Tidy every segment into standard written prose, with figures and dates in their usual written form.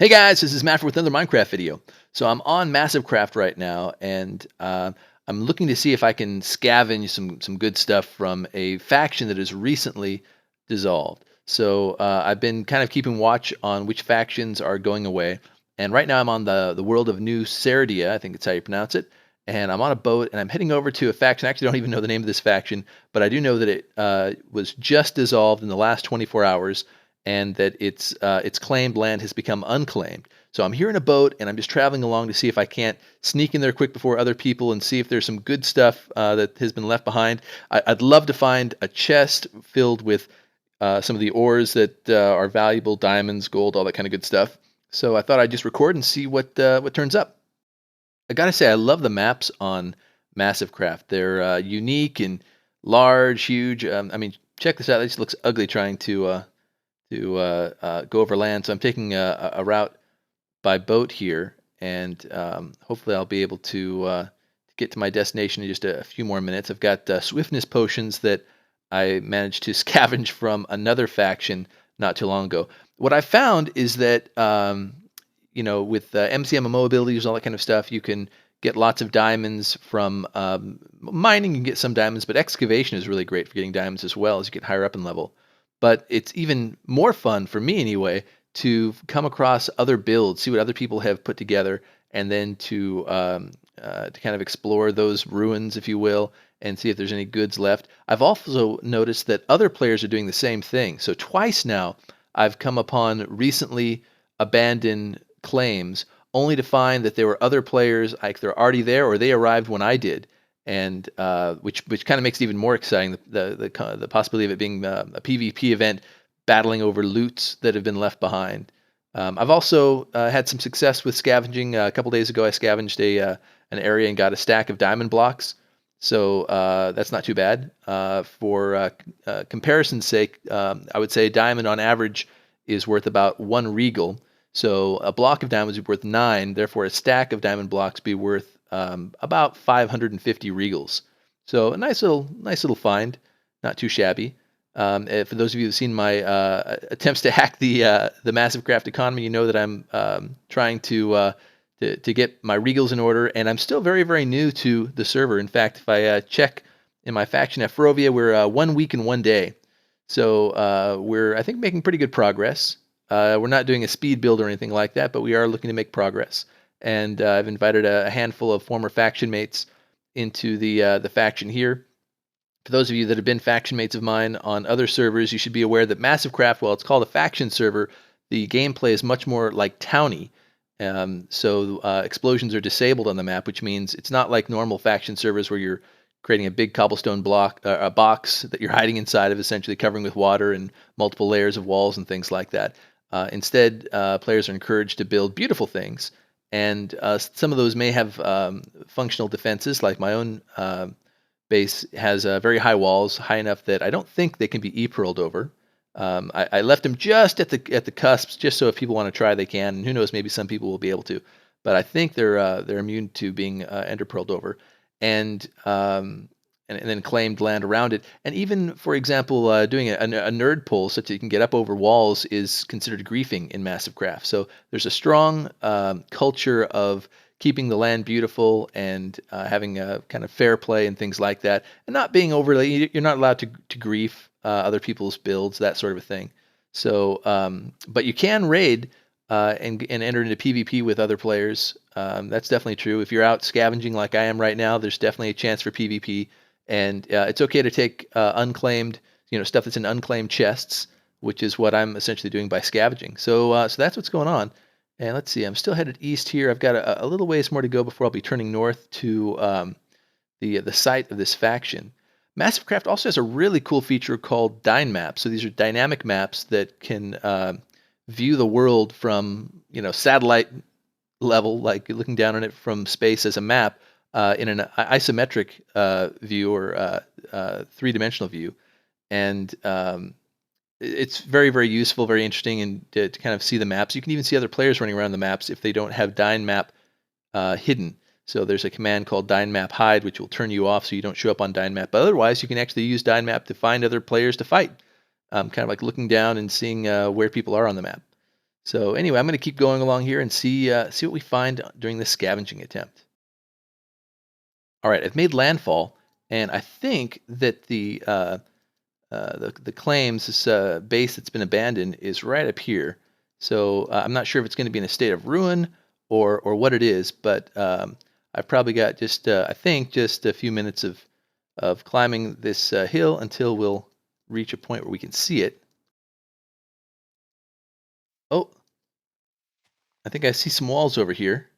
Hey guys, this is Matt with another Minecraft video. So I'm on MassiveCraft right now, and I'm looking to see if I can scavenge some good stuff from a faction that has recently dissolved. So I've been kind of keeping watch on which factions are going away, and right now I'm on the world of New Cerdia, I think it's how you pronounce it, and I'm on a boat and I'm heading over to a faction. I actually don't even know the name of this faction, but I do know that it was just dissolved in the last 24 hours and that its claimed land has become unclaimed. So I'm here in a boat, and I'm just traveling along to see if I can't sneak in there quick before other people and see if there's some good stuff that has been left behind. I'd love to find a chest filled with some of the ores that are valuable, diamonds, gold, all that kind of good stuff. So I thought I'd just record and see what turns up. I gotta say, I love the maps on MassiveCraft. They're unique and large, huge. I mean, check this out. It just looks ugly trying to go over land. So I'm taking a route by boat here, and hopefully I'll be able to get to my destination in just a few more minutes. I've got swiftness potions that I managed to scavenge from another faction not too long ago. What I found is that with MCMMO abilities and all that kind of stuff, you can get lots of diamonds from mining. You can get some diamonds, but excavation is really great for getting diamonds as well as you get higher up in level. But it's even more fun for me anyway to come across other builds, see what other people have put together, and then to kind of explore those ruins, if you will, and see if there's any goods left. I've also noticed that other players are doing the same thing. So twice now, I've come upon recently abandoned claims, only to find that there were other players, like they're already there or they arrived when I did, and which kind of makes it even more exciting. The possibility of it being a PvP event, battling over loots that have been left behind. I've also had some success with scavenging. A couple days ago, I scavenged an area and got a stack of diamond blocks. So that's not too bad. For comparison's sake, I would say diamond on average is worth about 1 regal. So a block of diamonds would be worth 9. Therefore, a stack of diamond blocks be worth about 550 regals. So a nice little find, not too shabby. For those of you who've seen my attempts to hack the MassiveCraft economy, you know that I'm trying to get my regals in order, and I'm still very, very new to the server. In fact, if I check in my faction at Ferovia, we're 1 week and 1 day. So we're, I think, making pretty good progress. We're not doing a speed build or anything like that, but we are looking to make progress. And I've invited a handful of former faction mates into the faction here. For those of you that have been faction mates of mine on other servers, you should be aware that MassiveCraft, while it's called a faction server, the gameplay is much more like towny. So explosions are disabled on the map, which means it's not like normal faction servers where you're creating a big cobblestone block, a box that you're hiding inside of, essentially covering with water and multiple layers of walls and things like that. Instead, players are encouraged to build beautiful things, and some of those may have functional defenses, like my own base has very high walls, high enough that I don't think they can be e-pearled over. I left them just at the cusps, just so if people want to try, they can. And who knows, maybe some people will be able to. But I think they're immune to being ender pearled over, and then claimed land around it. And even, for example, doing a nerd pull such that you can get up over walls is considered griefing in MassiveCraft. So there's a strong culture of keeping the land beautiful and having a kind of fair play and things like that, and not being overly. You're not allowed to grief other people's builds, that sort of a thing. So, but you can raid and enter into PvP with other players. That's definitely true. If you're out scavenging like I am right now, there's definitely a chance for PvP. And it's okay to take unclaimed, stuff that's in unclaimed chests, which is what I'm essentially doing by scavenging. So that's what's going on. And let's see, I'm still headed east here. I've got a little ways more to go before I'll be turning north to the site of this faction. MassiveCraft also has a really cool feature called Dyne Maps. So these are dynamic maps that can view the world from satellite level, like looking down on it from space as a map, in an isometric view or three-dimensional view. And it's very, very useful, very interesting, and to kind of see the maps. You can even see other players running around the maps if they don't have Dyne Map hidden. So there's a command called Dyne Map Hide, which will turn you off so you don't show up on Dyne Map. But otherwise, you can actually use Dyne Map to find other players to fight, kind of like looking down and seeing where people are on the map. So anyway, I'm going to keep going along here and see what we find during this scavenging attempt. All right, I've made landfall, and I think that the claims, this base that's been abandoned, is right up here. So I'm not sure if it's going to be in a state of ruin or what it is, but I've probably got just I think just a few minutes of climbing this hill until we'll reach a point where we can see it. Oh, I think I see some walls over here.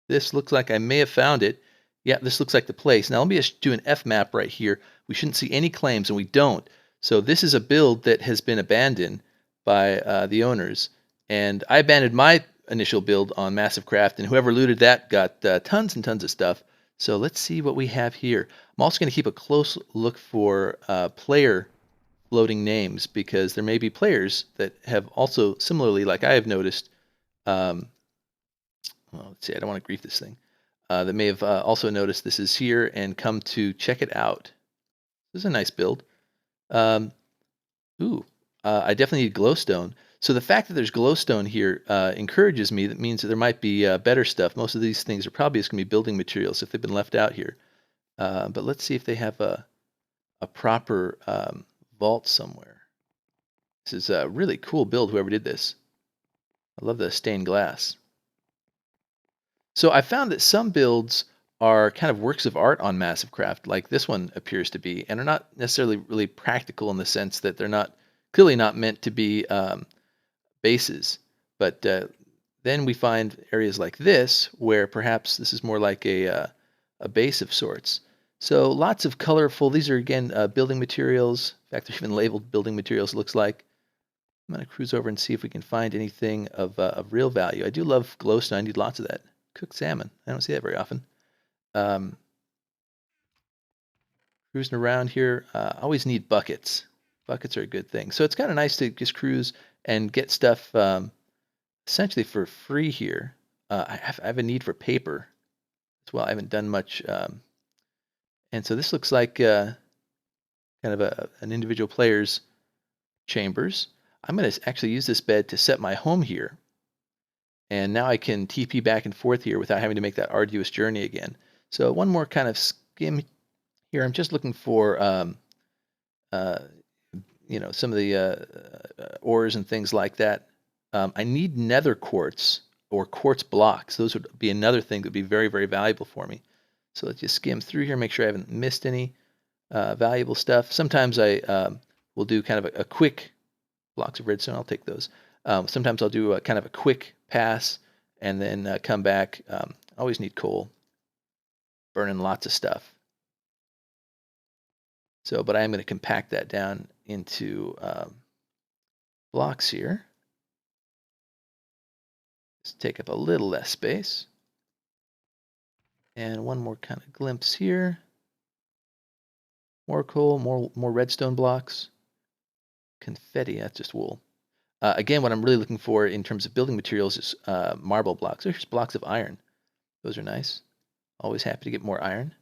This looks like I may have found it. Yeah, this looks like the place. Now let me just do an F map right here. We shouldn't see any claims, and we don't. So this is a build that has been abandoned by the owners. And I abandoned my initial build on MassiveCraft, and whoever looted that got tons and tons of stuff. So let's see what we have here. I'm also going to keep a close look for player floating names, because there may be players that have also similarly, like I have noticed, um, well, let's see, I don't want to grief this thing, that may have also noticed this is here and come to check it out. This is a nice build. Um, ooh, I definitely need glowstone. So the fact that there's glowstone here encourages me. That means that there might be better stuff. Most of these things are probably just going to be building materials if they've been left out here. But let's see if they have a proper vault somewhere. This is a really cool build, whoever did this. I love the stained glass. So I found that some builds are kind of works of art on MassiveCraft, like this one appears to be, and are not necessarily really practical in the sense that they're not clearly not meant to be bases. But then we find areas like this where perhaps this is more like a base of sorts. So lots of colorful. These are again building materials. In fact, they're even labeled building materials. It looks like. I'm going to cruise over and see if we can find anything of real value. I do love glowstone. I need lots of that. Cooked salmon. I don't see that very often. Um, Cruising around here, always need buckets. Buckets are a good thing. So it's kind of nice to just cruise and get stuff essentially for free here. I have a need for paper as well. I haven't done much. And so this looks like kind of an individual player's chambers. I'm going to actually use this bed to set my home here. And now I can TP back and forth here without having to make that arduous journey again. So one more kind of skim here. I'm just looking for, uh, some of the ores and things like that. I need nether quartz or quartz blocks. Those would be another thing that would be very, very valuable for me. So let's just skim through here, make sure I haven't missed any valuable stuff. Sometimes I will do kind of a quick blocks of redstone. I'll take those. Sometimes I'll do a kind of a quick pass and then come back. Always need coal. Burning lots of stuff. So, but I am going to compact that down into blocks here. Just take up a little less space. And one more kind of glimpse here. More coal, more redstone blocks. Confetti, that's just wool. Again, what I'm really looking for in terms of building materials is marble blocks. There's blocks of iron. Those are nice. Always happy to get more iron.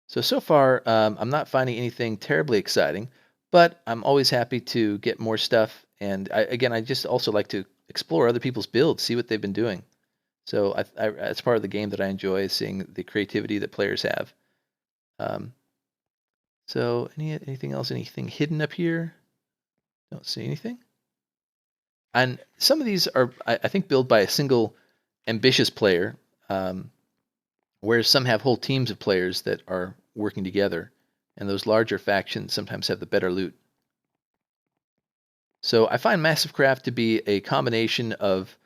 So far, I'm not finding anything terribly exciting, but I'm always happy to get more stuff. And I just also like to explore other people's builds, see what they've been doing. So that's part of the game that I enjoy, is seeing the creativity that players have. So anything else? Anything hidden up here? Don't see anything. And some of these are, I think, built by a single ambitious player, whereas some have whole teams of players that are working together, and those larger factions sometimes have the better loot. So I find MassiveCraft to be a combination of,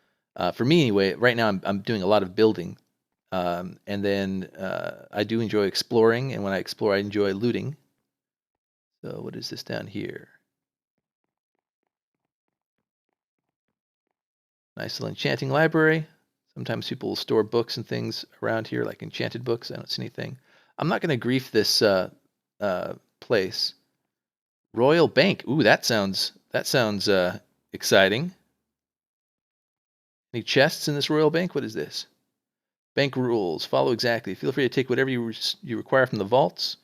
for me anyway, right now I'm doing a lot of building, and then I do enjoy exploring, and when I explore I enjoy looting. So what is this down here? Nice little enchanting library. Sometimes people will store books and things around here, like enchanted books. I don't see anything. I'm not going to grief this place. Royal Bank. Ooh, that sounds exciting. Any chests in this Royal Bank? What is this? Bank rules. Follow exactly. Feel free to take whatever you require from the vaults.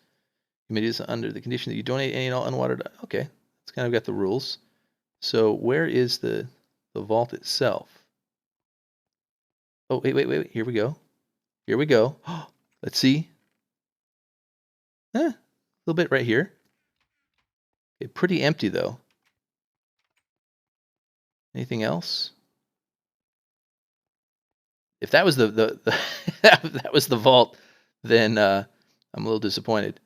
You may do this under the condition that you donate any and all unwatered. Okay, it's kind of got the rules. So where is the the vault itself. Oh, wait. Here we go. Here we go. Let's see. A little bit right here. Okay, pretty empty though. Anything else? If that was the that was the vault, then I'm a little disappointed.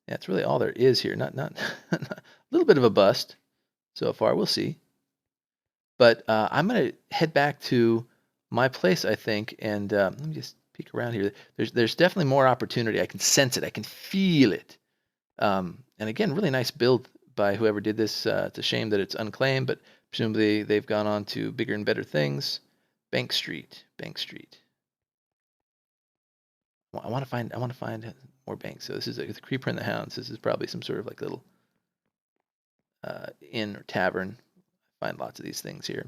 Yeah, that's really all there is here. Not a little bit of a bust so far. We'll see. But I'm gonna head back to my place, I think, and let me just peek around here. There's definitely more opportunity. I can sense it. I can feel it. And again, really nice build by whoever did this. It's a shame that it's unclaimed, but presumably they've gone on to bigger and better things. Bank Street, Bank Street. I want to find more banks. So this is the Creeper and the Hounds. This is probably some sort of like little inn or tavern. Find lots of these things here.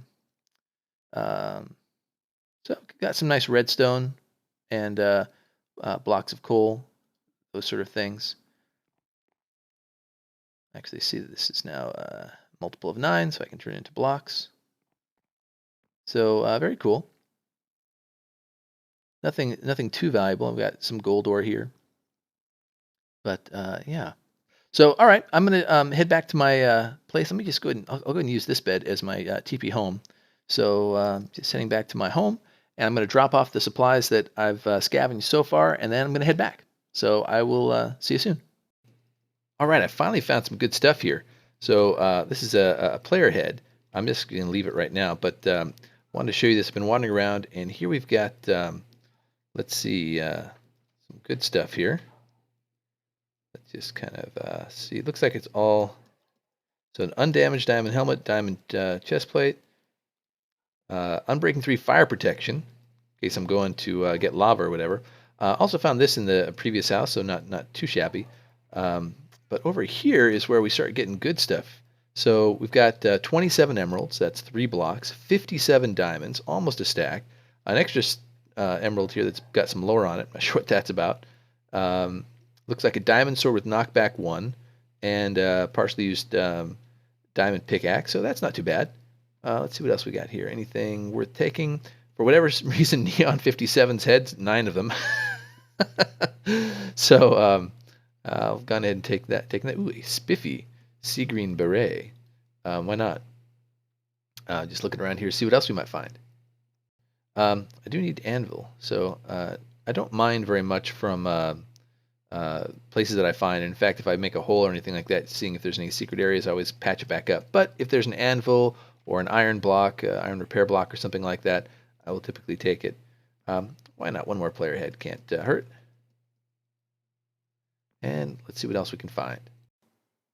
So got some nice redstone and blocks of coal, those sort of things. Actually, see that this is now a multiple of 9, so I can turn it into blocks. So very cool. Nothing too valuable. I've got some gold ore here, but yeah. So all right, I'm gonna head back to my place. Let me just go ahead and I'll go ahead and use this bed as my TP home. So just heading back to my home, and I'm gonna drop off the supplies that I've scavenged so far, and then I'm gonna head back. So I will see you soon. All right, I finally found some good stuff here. So this is a player head. I'm just gonna leave it right now, but wanted to show you this. I've been wandering around, and here we've got. Let's see, some good stuff here. Let's just kind of see. It looks like it's all, so an undamaged diamond helmet, diamond chest plate, Unbreaking 3 fire protection, in case I'm going to get lava or whatever. Also found this in the previous house, so not too shabby. But over here is where we start getting good stuff. So we've got 27 emeralds, that's 3 blocks, 57 diamonds, almost a stack, an extra emerald here that's got some lore on it. I'm not sure what that's about. Looks like a diamond sword with knockback 1 and partially used diamond pickaxe, so that's not too bad. Let's see what else we got here. Anything worth taking? For whatever reason, Neon 57's heads, 9 of them. So I've gone ahead and taken that. Ooh, a spiffy sea green beret. Why not? Just looking around here, see what else we might find. I do need anvil, so I don't mind very much from places that I find. In fact, if I make a hole or anything like that, seeing if there's any secret areas, I always patch it back up. But if there's an anvil or an iron block, iron repair block or something like that, I will typically take it. Why not? One more player head can't hurt. And let's see what else we can find.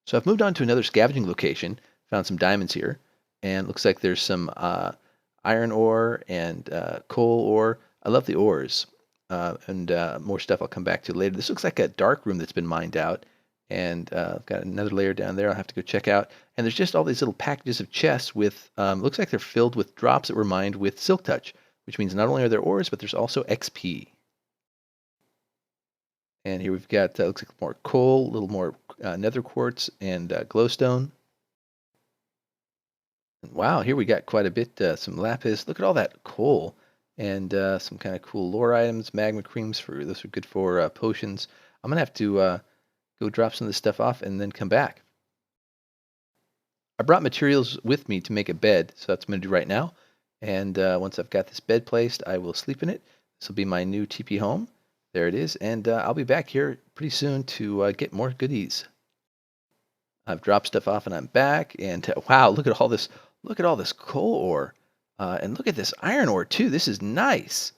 So I've moved on to another scavenging location, found some diamonds here, and looks like there's some iron ore and coal ore. I love the ores. And more stuff I'll come back to later. This looks like a dark room that's been mined out. And I've got another layer down there I'll have to go check out. And there's just all these little packages of chests with, looks like they're filled with drops that were mined with Silk Touch, which means not only are there ores, but there's also XP. And here we've got, looks like more coal, a little more nether quartz and glowstone. Wow, here we got quite a bit, some lapis. Look at all that coal and some kind of cool lore items, magma creams those are good for potions. I'm gonna have to go drop some of this stuff off and then come back. I brought materials with me to make a bed, so that's what I'm gonna do right now. And once I've got this bed placed, I will sleep in it. This will be my new TP home. There it is, and I'll be back here pretty soon to get more goodies. I've dropped stuff off and I'm back, and wow, look at all this! Look at all this coal ore, and look at this iron ore too. This is nice.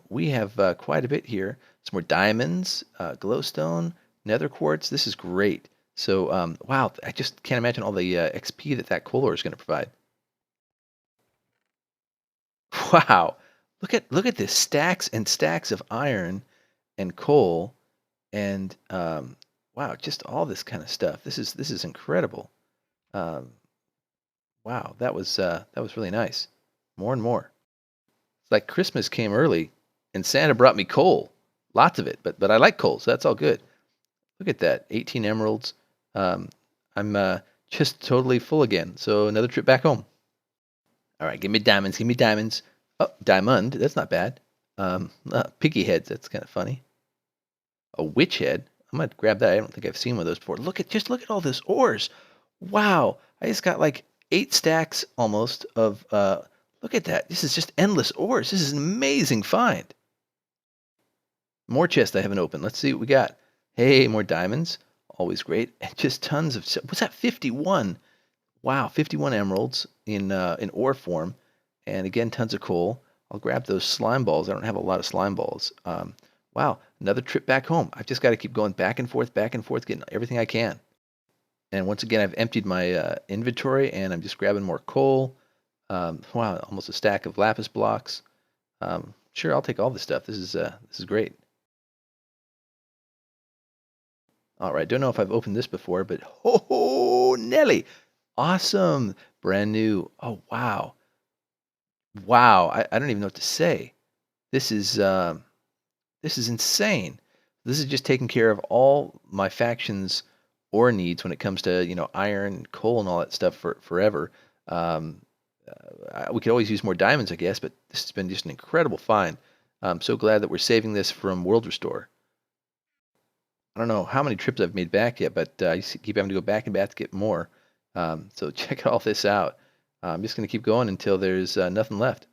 We have quite a bit here. Some more diamonds, glowstone, nether quartz. This is great. So wow, I just can't imagine all the XP that coal ore is going to provide. Wow, look at this, stacks and stacks of iron and coal, and wow, just all this kind of stuff. This is incredible. Um, wow, that was really nice. More and more. It's like Christmas came early, and Santa brought me coal, lots of it. But I like coal, so that's all good. Look at that, 18 emeralds. I'm just totally full again. So another trip back home. All right, give me diamonds. Give me diamonds. Oh, diamond. That's not bad. Piggy heads. That's kind of funny. A witch head. I'm gonna grab that. I don't think I've seen one of those before. Look at all this ores. Wow, I just got like 8 stacks almost of. Look at that. This is just endless ores. This is an amazing find. More chests I haven't opened. Let's see what we got. Hey, more diamonds. Always great. And just tons of. What's that? 51. Wow, 51 emeralds in ore form, and again tons of coal. I'll grab those slime balls. I don't have a lot of slime balls. Wow, another trip back home. I've just got to keep going back and forth, getting everything I can. And once again, I've emptied my inventory, and I'm just grabbing more coal. Wow, almost a stack of lapis blocks. Sure, I'll take all this stuff. This is great. All right, don't know if I've opened this before, but ho Nelly, awesome, brand new. Oh wow, wow. I don't even know what to say. This is insane. This is just taking care of all my factions' ore needs when it comes to iron, coal, and all that stuff for forever. Um, we could always use more diamonds, I guess, but this has been just an incredible find. I'm so glad that we're saving this from World Restore. I don't know how many trips I've made back yet, but I keep having to go back and back to get more. So check all this out. I'm just going to keep going until there's nothing left.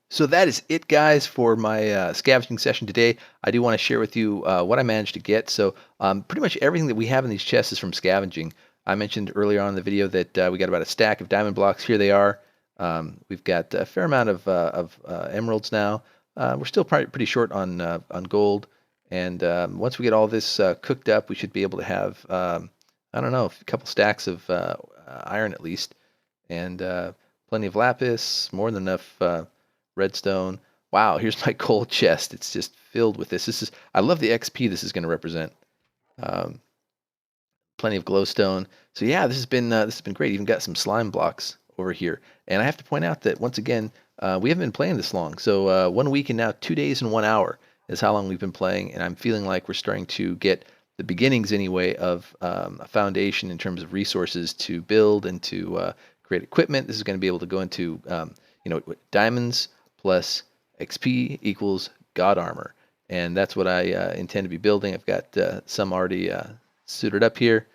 So that is it, guys, for my scavenging session today. I do want to share with you what I managed to get. So pretty much everything that we have in these chests is from scavenging. I mentioned earlier on in the video that we got about a stack of diamond blocks. Here they are. We've got a fair amount of emeralds now. We're still pretty short on gold. And once we get all this cooked up, we should be able to have, I don't know, a couple stacks of iron at least. And plenty of lapis, more than enough redstone. Wow, here's my gold chest. It's just filled with this. I love the XP this is going to represent. Plenty of glowstone. So yeah, this has been great. Even got some slime blocks over here. And I have to point out that once again, we haven't been playing this long. So 1 week and now 2 days and 1 hour is how long we've been playing. And I'm feeling like we're starting to get the beginnings anyway of a foundation in terms of resources to build and to create equipment. This is going to be able to go into diamonds plus XP equals God armor, and that's what I intend to be building. I've got some already suited up here,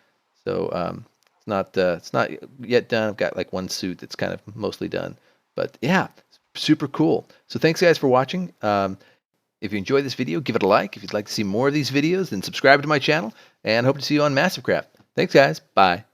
so it's not yet done. I've got like one suit that's kind of mostly done, but yeah, super cool. So thanks guys for watching. If you enjoyed this video, give it a like. If you'd like to see more of these videos, then subscribe to my channel, and hope to see you on MassiveCraft. Thanks guys. Bye.